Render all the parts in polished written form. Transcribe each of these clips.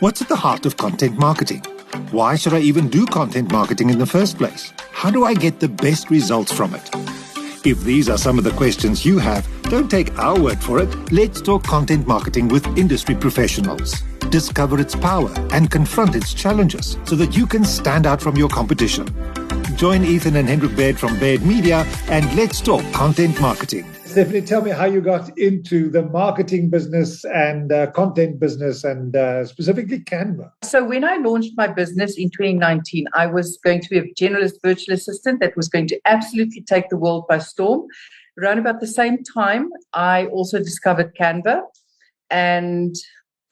What's at the heart of content marketing? Why should I even do content marketing in the first place? How do I get the best results from it? If these are some of the questions you have, don't take our word for it. Let's talk content marketing with industry professionals. Discover its power and confront its challenges so that you can stand out from your competition. Join Ethan and Hendrik Baird from Baird Media and let's talk content marketing. Stephanie, tell me how you got into the marketing business and content business and specifically Canva. So when I launched my business in 2019, I was going to be a generalist virtual assistant that was going to absolutely take the world by storm. Around about the same time, I also discovered Canva and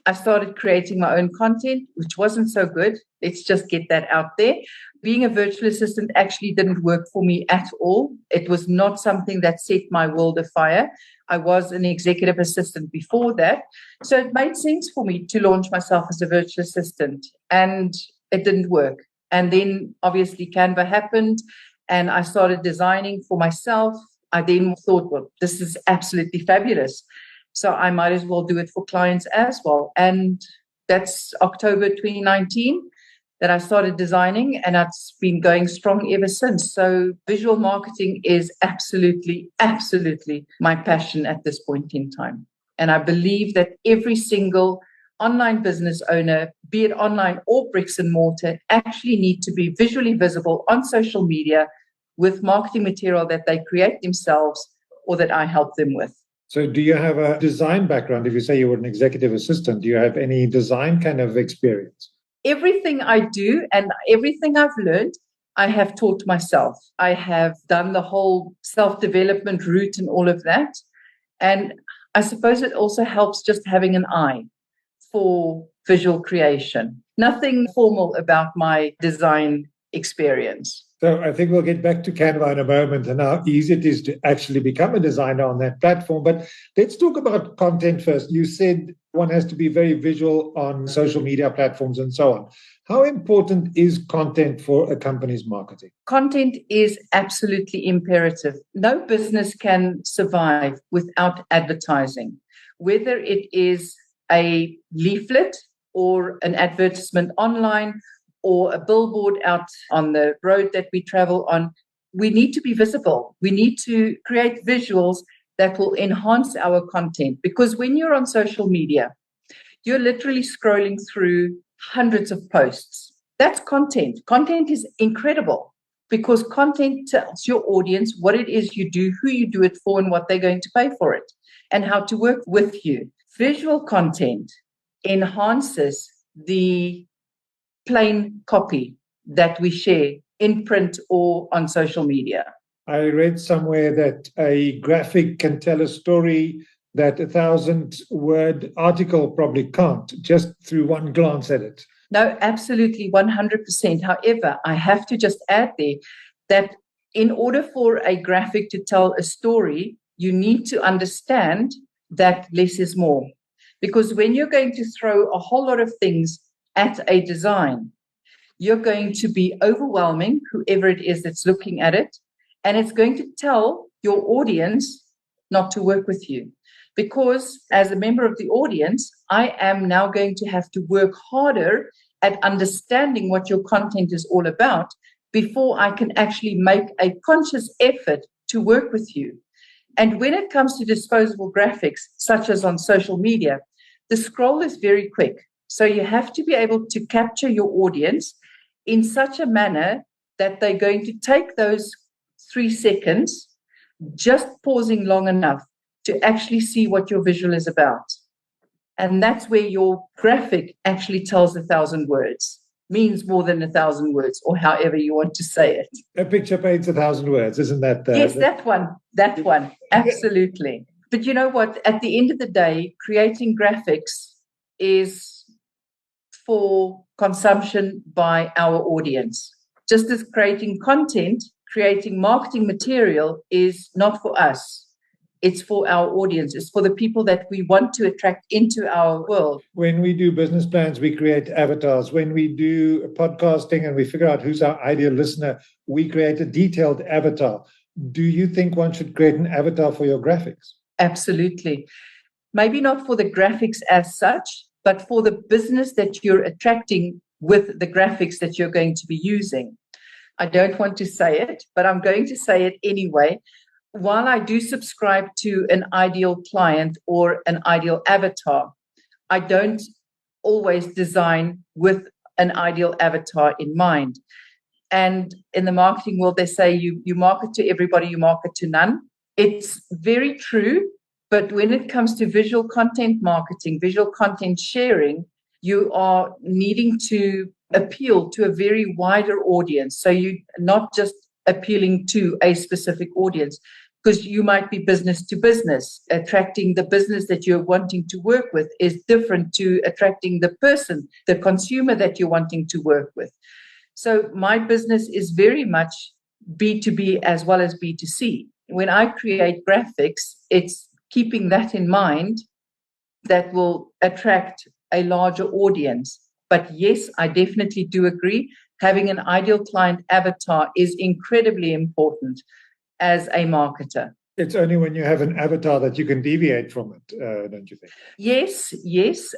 I started creating my own content, which wasn't so good. Let's just get that out there. Being a virtual assistant actually didn't work for me at all. It was not something that set my world afire. I was an executive assistant before that. So it made sense for me to launch myself as a virtual assistant, and it didn't work. And then obviously Canva happened and I started designing for myself. I then thought, well, this is absolutely fabulous. So I might as well do it for clients as well. And that's October 2019 that I started designing, and it's been going strong ever since. So visual marketing is absolutely, absolutely my passion at this point in time. And I believe that every single online business owner, be it online or bricks and mortar, actually need to be visually visible on social media with marketing material that they create themselves or that I help them with. So do you have a design background? If you say you were an executive assistant, do you have any design kind of experience? Everything I do and everything I've learned, I have taught myself. I have done the whole self-development route and all of that. And I suppose it also helps just having an eye for visual creation. Nothing formal about my design experience. So I think we'll get back to Canva in a moment and how easy it is to actually become a designer on that platform. But let's talk about content first. You said one has to be very visual on social media platforms and so on. How important is content for a company's marketing? Content is absolutely imperative. No business can survive without advertising, whether it is a leaflet or an advertisement online or a billboard out on the road that we travel on. We need to be visible. We need to create visuals that will enhance our content. Because when you're on social media, you're literally scrolling through hundreds of posts. That's content. Content is incredible because content tells your audience what it is you do, who you do it for, and what they're going to pay for it, and how to work with you. Visual content enhances the plain copy that we share in print or on social media. I read somewhere that a graphic can tell a story that 1,000-word article probably can't, just through one glance at it. No, absolutely, 100%. However, I have to just add there that in order for a graphic to tell a story, you need to understand that less is more. Because when you're going to throw a whole lot of things at a design, you're going to be overwhelming whoever it is that's looking at it, and it's going to tell your audience not to work with you. Because as a member of the audience, I am now going to have to work harder at understanding what your content is all about before I can actually make a conscious effort to work with you. And when it comes to disposable graphics, such as on social media, the scroll is very quick. So you have to be able to capture your audience in such a manner that they're going to take those 3 seconds, just pausing long enough to actually see what your visual is about. And that's where your graphic actually tells 1,000 words, means more than 1,000 words, or however you want to say it. A picture paints 1,000 words, isn't that? Yes, that one, absolutely. But you know what? At the end of the day, creating graphics is for consumption by our audience. Just as creating content, creating marketing material is not for us. It's for our audience. It's for the people that we want to attract into our world. When we do business plans, we create avatars. When we do podcasting and we figure out who's our ideal listener, we create a detailed avatar. Do you think one should create an avatar for your graphics? Absolutely. Maybe not for the graphics as such, but for the business that you're attracting with the graphics that you're going to be using. I don't want to say it, but I'm going to say it anyway. While I do subscribe to an ideal client or an ideal avatar, I don't always design with an ideal avatar in mind. And in the marketing world, they say you market to everybody, you market to none. It's very true. But when it comes to visual content marketing, visual content sharing, you are needing to appeal to a very wider audience. So you're not just appealing to a specific audience, because you might be business to business. Attracting the business that you're wanting to work with is different to attracting the person, the consumer that you're wanting to work with. So my business is very much B2B as well as B2C. When I create graphics, it's keeping that in mind that will attract a larger audience. But yes, I definitely do agree. Having an ideal client avatar is incredibly important as a marketer. It's only when you have an avatar that you can deviate from it, don't you think? Yes.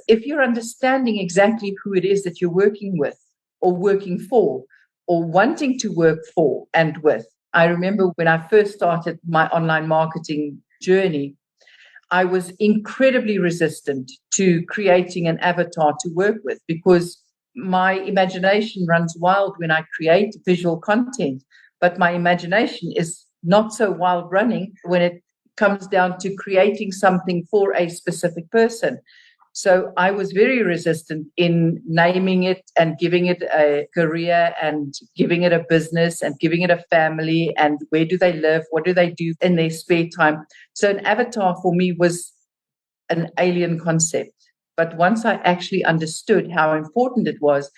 If you're understanding exactly who it is that you're working with or working for or wanting to work for and with. I remember when I first started my online marketing journey, I was incredibly resistant to creating an avatar to work with because my imagination runs wild when I create visual content, but my imagination is not so wild running when it comes down to creating something for a specific person. So I was very resistant in naming it and giving it a career and giving it a business and giving it a family and where do they live, what do they do in their spare time. So an avatar for me was an alien concept. But once I actually understood how important it was,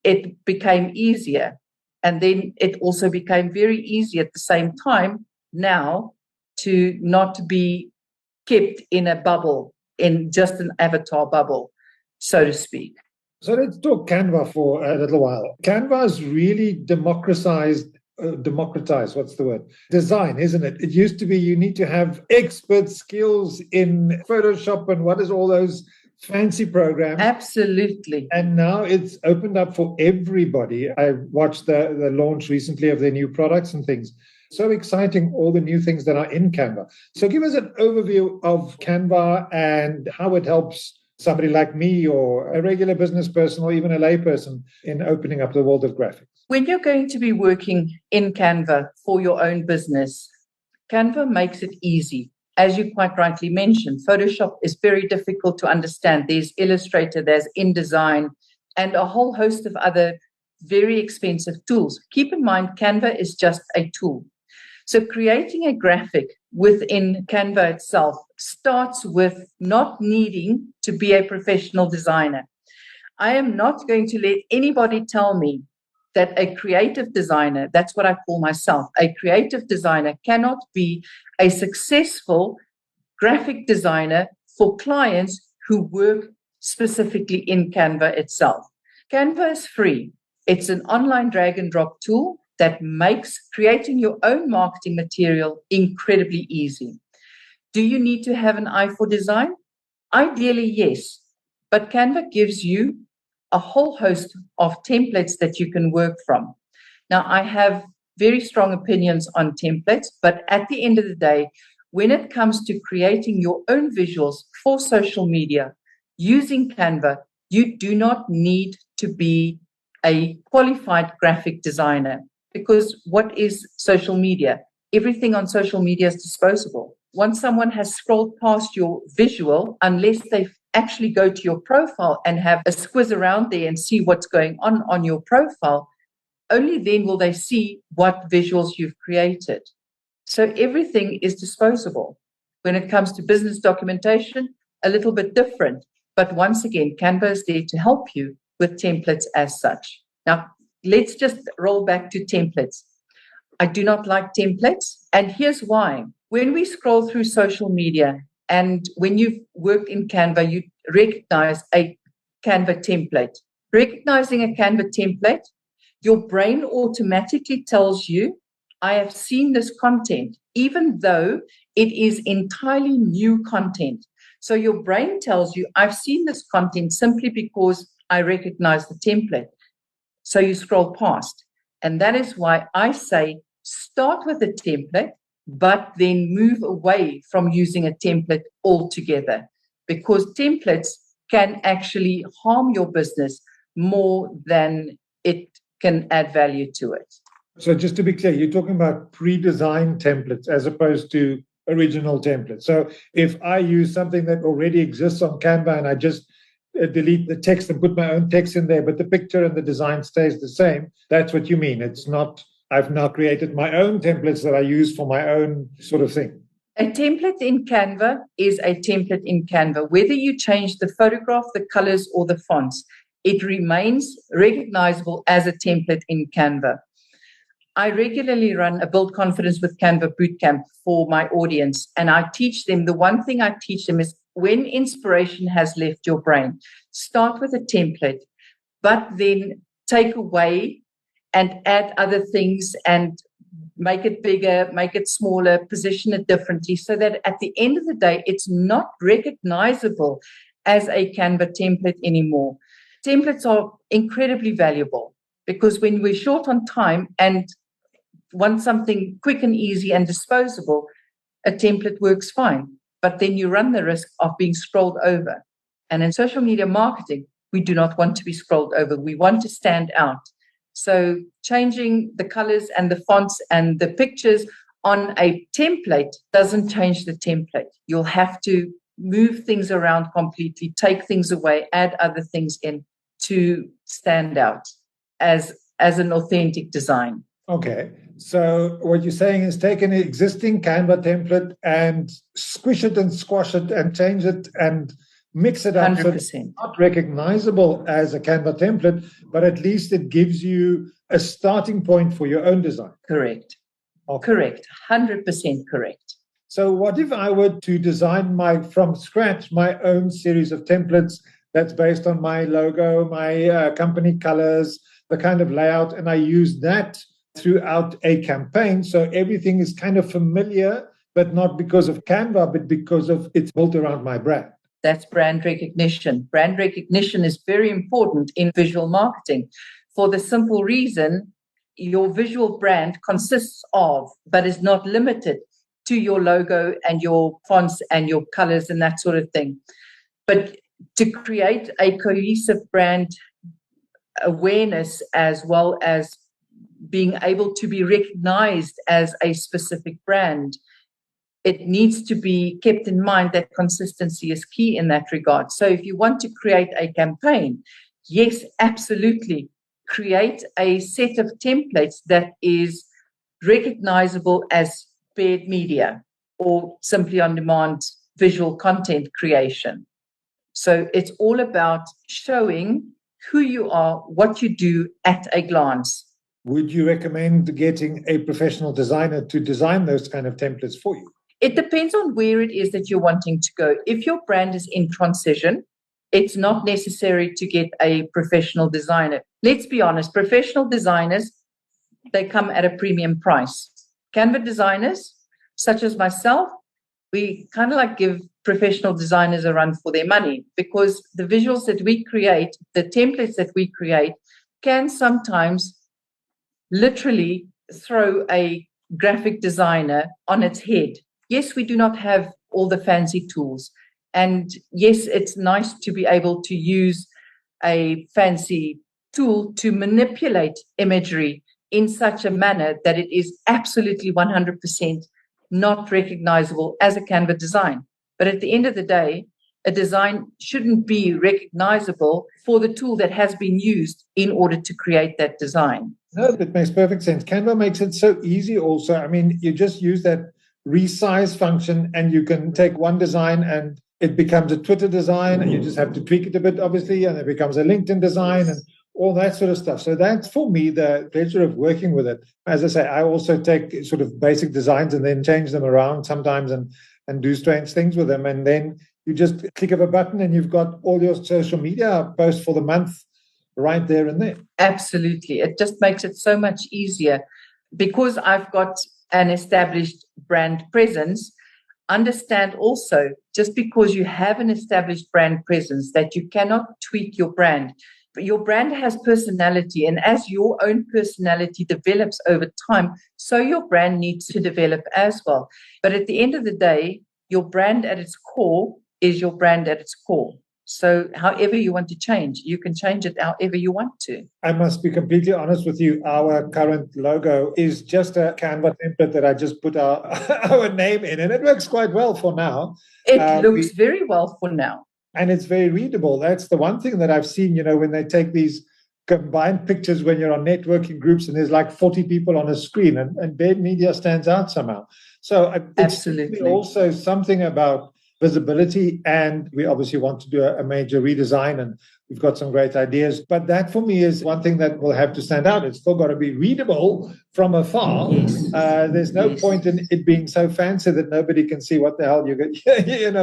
it became easier. And then it also became very easy at the same time now to not be kept in a bubble, in just an avatar bubble, so to speak. So let's talk Canva for a little while. Canva has really democratized, what's the word? Design, isn't it? It used to be you need to have expert skills in Photoshop and what is all those fancy programs. Absolutely. And now it's opened up for everybody. I watched the launch recently of their new products and things. So exciting, all the new things that are in Canva. So give us an overview of Canva and how it helps somebody like me or a regular business person or even a layperson in opening up the world of graphics. When you're going to be working in Canva for your own business, Canva makes it easy. As you quite rightly mentioned, Photoshop is very difficult to understand. There's Illustrator, there's InDesign, and a whole host of other very expensive tools. Keep in mind, Canva is just a tool. So creating a graphic within Canva itself starts with not needing to be a professional designer. I am not going to let anybody tell me that a creative designer, that's what I call myself, a creative designer cannot be a successful graphic designer for clients who work specifically in Canva itself. Canva is free. It's an online drag and drop tool that makes creating your own marketing material incredibly easy. Do you need to have an eye for design? Ideally, yes. But Canva gives you a whole host of templates that you can work from. Now, I have very strong opinions on templates, but at the end of the day, when it comes to creating your own visuals for social media using Canva, you do not need to be a qualified graphic designer. Because what is social media? Everything on social media is disposable. Once someone has scrolled past your visual, unless they actually go to your profile and have a squiz around there and see what's going on your profile, only then will they see what visuals you've created. So everything is disposable. When it comes to business documentation, a little bit different. But once again, Canva is there to help you with templates as such. Now, let's just roll back to templates. I do not like templates, and here's why. When we scroll through social media, and when you've worked in Canva, you recognize a Canva template. Recognizing a Canva template, your brain automatically tells you, I have seen this content, even though it is entirely new content. So your brain tells you, I've seen this content simply because I recognize the template. So you scroll past. And that is why I say start with a template, but then move away from using a template altogether, because templates can actually harm your business more than it can add value to it. So just to be clear, you're talking about pre-designed templates as opposed to original templates. So if I use something that already exists on Canva and I just delete the text and put my own text in there, but the picture and the design stays the same, that's what you mean. It's not, I've now created my own templates that I use for my own sort of thing. A template in Canva is a template in Canva. Whether you change the photograph, the colors, or the fonts, it remains recognizable as a template in Canva. I regularly run a Build Confidence with Canva bootcamp for my audience, and I teach them, the one thing I teach them is when inspiration has left your brain, start with a template, but then take away and add other things and make it bigger, make it smaller, position it differently, so that at the end of the day, it's not recognizable as a Canva template anymore. Templates are incredibly valuable because when we're short on time and want something quick and easy and disposable, a template works fine. But then you run the risk of being scrolled over. And in social media marketing, we do not want to be scrolled over. We want to stand out. So changing the colors and the fonts and the pictures on a template doesn't change the template. You'll have to move things around completely, take things away, add other things in to stand out as an authentic design. Okay. So what you're saying is take an existing Canva template and squish it and squash it and change it and mix it up 100%. so it's not recognizable as a Canva template, but at least it gives you a starting point for your own design. Correct. Okay. Correct. 100% correct. So what if I were to design from scratch my own series of templates that's based on my logo, my company colors, the kind of layout, and I use that throughout a campaign. So everything is kind of familiar, but not because of Canva, but because of it's built around my brand. That's brand recognition. Brand recognition is very important in visual marketing for the simple reason your visual brand consists of, but is not limited to your logo and your fonts and your colors and that sort of thing. But to create a cohesive brand awareness as well as being able to be recognized as a specific brand, it needs to be kept in mind that consistency is key in that regard. So if you want to create a campaign, yes, absolutely, create a set of templates that is recognizable as paid media or simply on-demand visual content creation. So it's all about showing who you are, what you do at a glance. Would you recommend getting a professional designer to design those kind of templates for you? It depends on where it is that you're wanting to go. If your brand is in transition, it's not necessary to get a professional designer. Let's be honest, professional designers, they come at a premium price. Canva designers, such as myself, we kind of like give professional designers a run for their money because the visuals that we create, the templates that we create, can sometimes literally throw a graphic designer on its head. Yes, we do not have all the fancy tools. And yes, it's nice to be able to use a fancy tool to manipulate imagery in such a manner that it is absolutely 100% not recognizable as a Canva design. But at the end of the day, a design shouldn't be recognizable for the tool that has been used in order to create that design. No, that makes perfect sense. Canva makes it so easy also. I mean, you just use that resize function and you can take one design and it becomes a Twitter design and you just have to tweak it a bit, obviously, and it becomes a LinkedIn design and all that sort of stuff. So that's, for me, the pleasure of working with it. As I say, I also take sort of basic designs and then change them around sometimes and do strange things with them. And then you just click of a button and you've got all your social media posts for the month right there and there. Absolutely. It just makes it so much easier because I've got an established brand presence. understand also, just because you have an established brand presence, that you cannot tweak your brand. Your brand has personality, and as your own personality develops over time, so your brand needs to develop as well. But at the end of the day, your brand at its core is your brand at its core. So however you want to change, you can change it however you want to. I must be completely honest with you. Our current logo is just a Canva template that I just put our, our name in, and it works quite well for now. It looks very well for now. And it's very readable. That's the one thing that I've seen, when they take these combined pictures when you're on networking groups and there's like 40 people on a screen, and Babe Media stands out somehow. So it's also something about visibility, and we obviously want to do a major redesign, and we've got some great ideas. But that for me is one thing that will have to stand out. It's still got to be readable from afar. Yes. There's no point in it being so fancy that nobody can see what the hell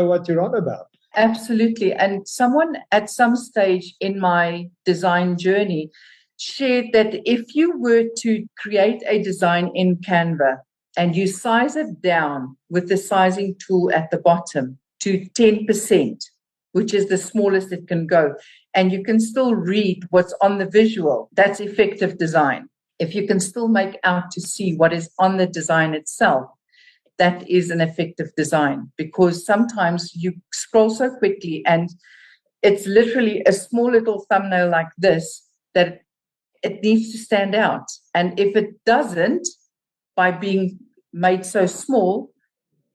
what you're on about. Absolutely. And someone at some stage in my design journey shared that if you were to create a design in Canva and you size it down with the sizing tool at the bottom to 10%, which is the smallest it can go, and you can still read what's on the visual, that's effective design. If you can still make out to see what is on the design itself, that is an effective design, because sometimes you scroll so quickly and it's literally a small little thumbnail like this that it needs to stand out. And if it doesn't, by being made so small,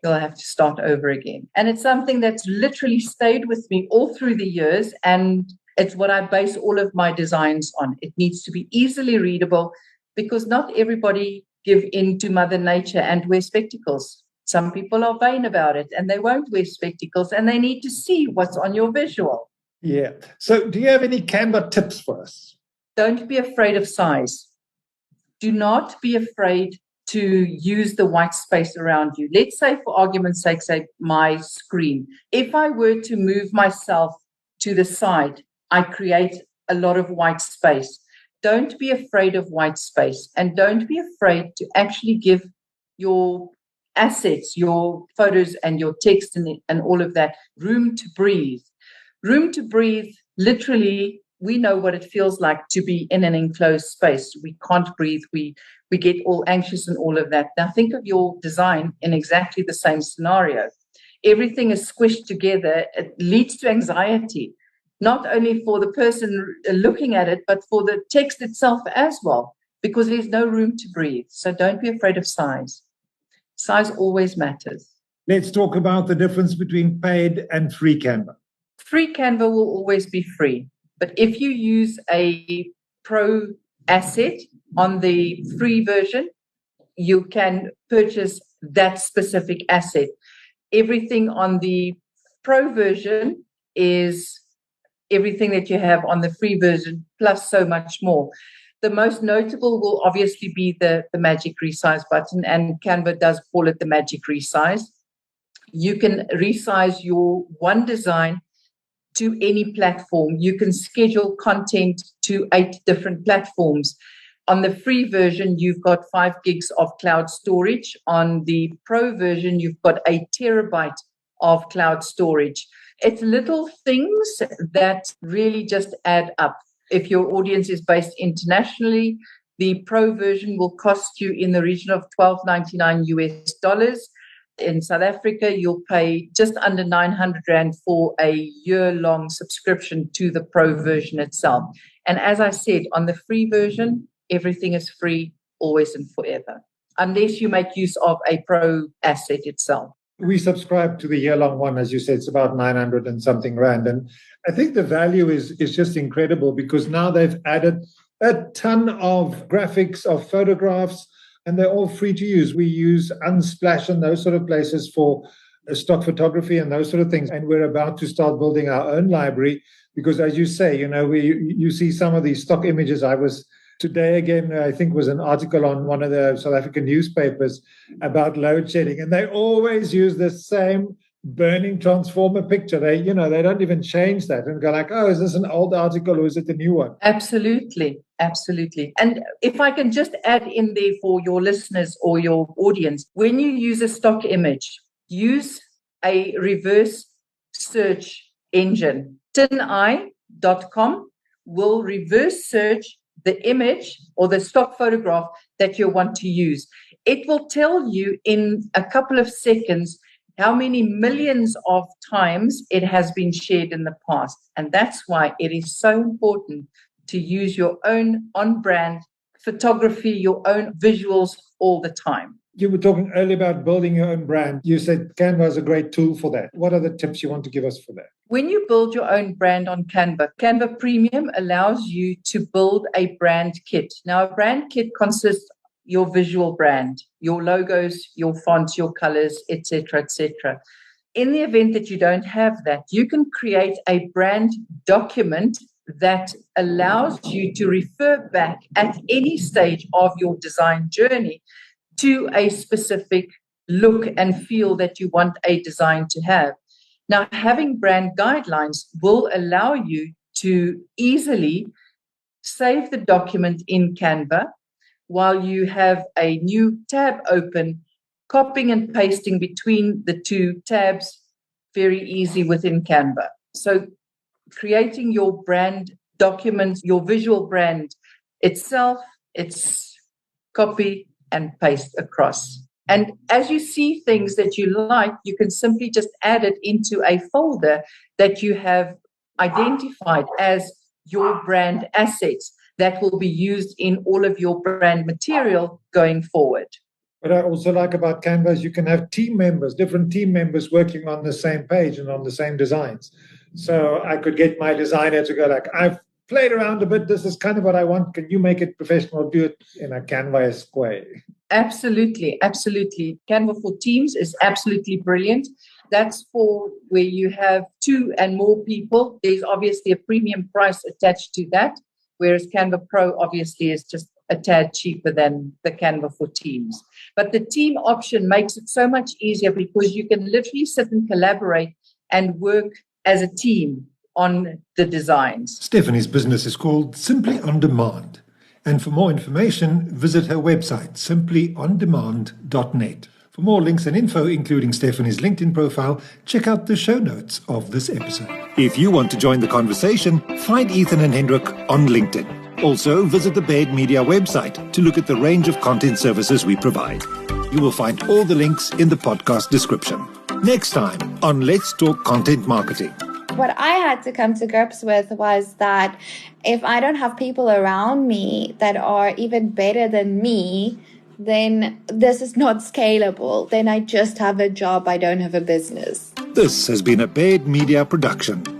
you'll have to start over again. And it's something that's literally stayed with me all through the years, and it's what I base all of my designs on. It needs to be easily readable, because not everybody give in to Mother Nature and wear spectacles. Some people are vain about it and they won't wear spectacles, and they need to see what's on your visual. Yeah. So do you have any Canva tips for us? Don't be afraid of size. Do not be afraid to use the white space around you. Let's say, for argument's sake, say my screen. If I were to move myself to the side, I create a lot of white space. Don't be afraid of white space, and don't be afraid to actually give your assets, your photos and your text and all of that room to breathe. Room to breathe, literally, we know what it feels like to be in an enclosed space. We can't breathe. We get all anxious and all of that. Now think of your design in exactly the same scenario. Everything is squished together. It leads to anxiety, not only for the person looking at it, but for the text itself as well, because there's no room to breathe. So don't be afraid of size. Size always matters. Let's talk about the difference between paid and free Canva. Free Canva will always be free. But if you use a pro asset on the free version, you can purchase that specific asset. Everything on the pro version is everything that you have on the free version, plus so much more. The most notable will obviously be the magic resize button, and Canva does call it the magic resize. You can resize your one design to any platform. You can schedule content to 8 different platforms. On the free version, you've got 5 gigs of cloud storage. On the pro version, you've got 1 terabyte of cloud storage. It's little things that really just add up. If your audience is based internationally, the pro version will cost you in the region of $12.99 US. In South Africa, you'll pay just under 900 Rand for a year-long subscription to the pro version itself. And as I said, on the free version, everything is free, always and forever, unless you make use of a pro asset itself. We subscribe to the year-long one. As you said, it's about 900 and something Rand. And I think the value is just incredible, because now they've added a ton of graphics, of photographs, and they're all free to use. We use Unsplash and those sort of places for stock photography and those sort of things. And we're about to start building our own library, because as you say, you see some of these stock images. I was today again, I think was an article on one of the South African newspapers about load shedding, and they always use the same burning transformer picture. They don't even change that and go like, oh, is this an old article or is it a new one? Absolutely. And if I can just add in there for your listeners or your audience, when you use a stock image, use a reverse search engine. tineye.com will reverse search the image or the stock photograph that you want to use. It will tell you in a couple of seconds how many millions of times it has been shared in the past. And that's why it is so important to use your own on-brand photography, your own visuals all the time. You were talking earlier about building your own brand. You said Canva is a great tool for that. What are the tips you want to give us for that? When you build your own brand on Canva, Canva Premium allows you to build a brand kit. Now, a brand kit consists of your visual brand, your logos, your fonts, your colors, etc., etc. In the event that you don't have that, you can create a brand document that allows you to refer back at any stage of your design journey to a specific look and feel that you want a design to have. Now, having brand guidelines will allow you to easily save the document in Canva while you have a new tab open, copying and pasting between the two tabs, very easy within Canva. So creating your brand documents, your visual brand itself, it's copy and paste across. And as you see things that you like, you can simply just add it into a folder that you have identified as your brand assets that will be used in all of your brand material going forward. What I also like about Canva is you can have team members, different team members working on the same page and on the same designs. So I could get my designer to go like, I've played around a bit. This is kind of what I want. Can you make it professional? Do it in a Canva-esque way. Absolutely, absolutely. Canva for Teams is absolutely brilliant. That's for where you have 2 and more people. There's obviously a premium price attached to that, whereas Canva Pro obviously is just a tad cheaper than the Canva for Teams. But the team option makes it so much easier because you can literally sit and collaborate and work as a team on the designs. Stephanie's business is called Simply On Demand. And for more information, visit her website, simplyondemand.net. For more links and info, including Stephanie's LinkedIn profile, check out the show notes of this episode. If you want to join the conversation, find Ethan and Hendrik on LinkedIn. Also, visit the Baird Media website to look at the range of content services we provide. You will find all the links in the podcast description. Next time on Let's Talk Content Marketing. What I had to come to grips with was that if I don't have people around me that are even better than me, then this is not scalable. Then I just have a job, I don't have a business. This has been a Baird Media production.